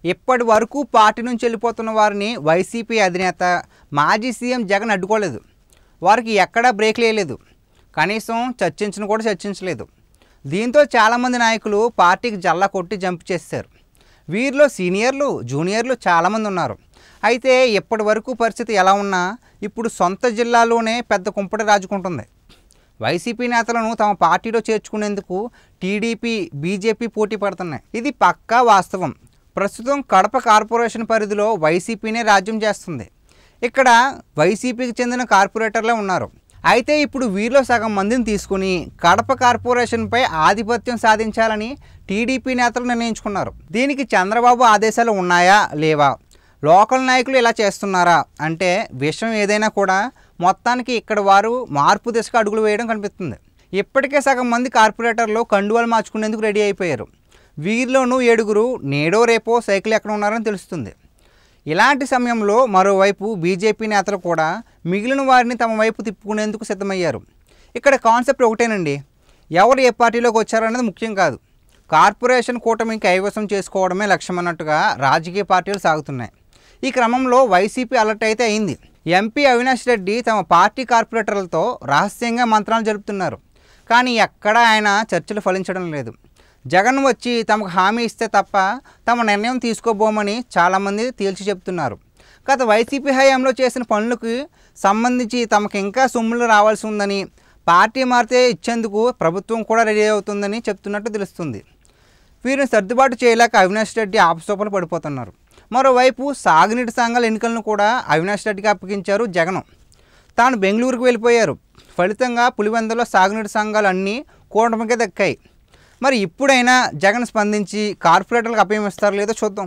ఇప్పటి వరకు పార్టీ నుంచి వెళ్ళిపోతున్న వారిని వైసీపీ అధినేత మాజీ సీఎం జగన్ అడ్డుకోలేదు. వారికి ఎక్కడా బ్రేక్ లేదు. కనీసం చర్చించను కూడా చర్చించలేదు. దీంతో చాలామంది నాయకులు పార్టీకి జల్లా కొట్టి జంప్ చేశారు. వీరిలో సీనియర్లు, జూనియర్లు చాలామంది ఉన్నారు. అయితే ఇప్పటి వరకు పరిస్థితి ఎలా ఉన్నా ఇప్పుడు సొంత జిల్లాలోనే పెద్ద కుంపటి రాజుకుంటుంది. వైసీపీ నేతలను తమ పార్టీలో చేర్చుకునేందుకు టీడీపీ, బీజేపీ పోటీ పడుతున్నాయి. ఇది పక్కా వాస్తవం. ప్రస్తుతం కడప కార్పొరేషన్ పరిధిలో వైసీపీనే రాజ్యం చేస్తుంది. ఇక్కడ వైసీపీకి చెందిన కార్పొరేటర్లే ఉన్నారు. అయితే ఇప్పుడు వీరిలో సగం మందిని తీసుకుని కడప కార్పొరేషన్పై ఆధిపత్యం సాధించాలని టీడీపీ నేతలు నిర్ణయించుకున్నారు. దీనికి చంద్రబాబు ఆదేశాలు ఉన్నాయా లేవా, లోకల్ నాయకులు ఇలా చేస్తున్నారా అంటే విషయం ఏదైనా కూడా మొత్తానికి ఇక్కడ వారు మార్పు దిశగా అడుగులు వేయడం కనిపిస్తుంది. ఇప్పటికే సగం మంది కార్పొరేటర్లు కండువాలు మార్చుకునేందుకు రెడీ అయిపోయారు. వీరిలోనూ 7 నేడో రేపో సైకిల్ ఎక్కడ ఉన్నారని తెలుస్తుంది. ఇలాంటి సమయంలో మరోవైపు బీజేపీ నేతలు కూడా మిగిలిన వారిని తమ వైపు తిప్పుకునేందుకు సిద్ధమయ్యారు. ఇక్కడ కాన్సెప్ట్ ఒకటేనండి, ఎవరు ఏ పార్టీలోకి వచ్చారనేది ముఖ్యం కాదు. కార్పొరేషన్ కూటమికి కైవసం చేసుకోవడమే లక్ష్యం అన్నట్టుగా రాజకీయ పార్టీలు సాగుతున్నాయి. ఈ క్రమంలో వైసీపీ అలర్ట్ అయితే అయింది. ఎంపీ అవినాష్ రెడ్డి తమ పార్టీ కార్పొరేటర్లతో రహస్యంగా మంత్రాలు జరుపుతున్నారు. కానీ ఎక్కడా ఆయన చర్చలు ఫలించడం లేదు. జగన్ వచ్చి తమకు హామీ ఇస్తే తప్ప తమ నిర్ణయం తీసుకోబోమని చాలామంది తేల్చి చెప్తున్నారు. గత వైసీపీ హయాంలో చేసిన పనులకు సంబంధించి తమకు ఇంకా సొమ్ములు రావాల్సి ఉందని, పార్టీ మారితే ఇచ్చేందుకు ప్రభుత్వం కూడా రెడీ అవుతుందని చెప్తున్నట్టు తెలుస్తుంది. వీరిని సర్దుబాటు చేయలేక అవినాష్ రెడ్డి ఆపసోపలు పడిపోతున్నారు. మరోవైపు సాగునీటి సంఘాల ఎన్నికలను కూడా అవినాష్ రెడ్డికి అప్పగించారు జగన్. తాను బెంగళూరుకు వెళ్ళిపోయారు. ఫలితంగా పులివెందులో సాగునీటి సంఘాలు అన్నీ కూటమికే దక్కాయి. మరి ఇప్పుడైనా జగన్ స్పందించి కార్పొరేటర్లకు అప్పగిస్తారో లేదో చూద్దాం.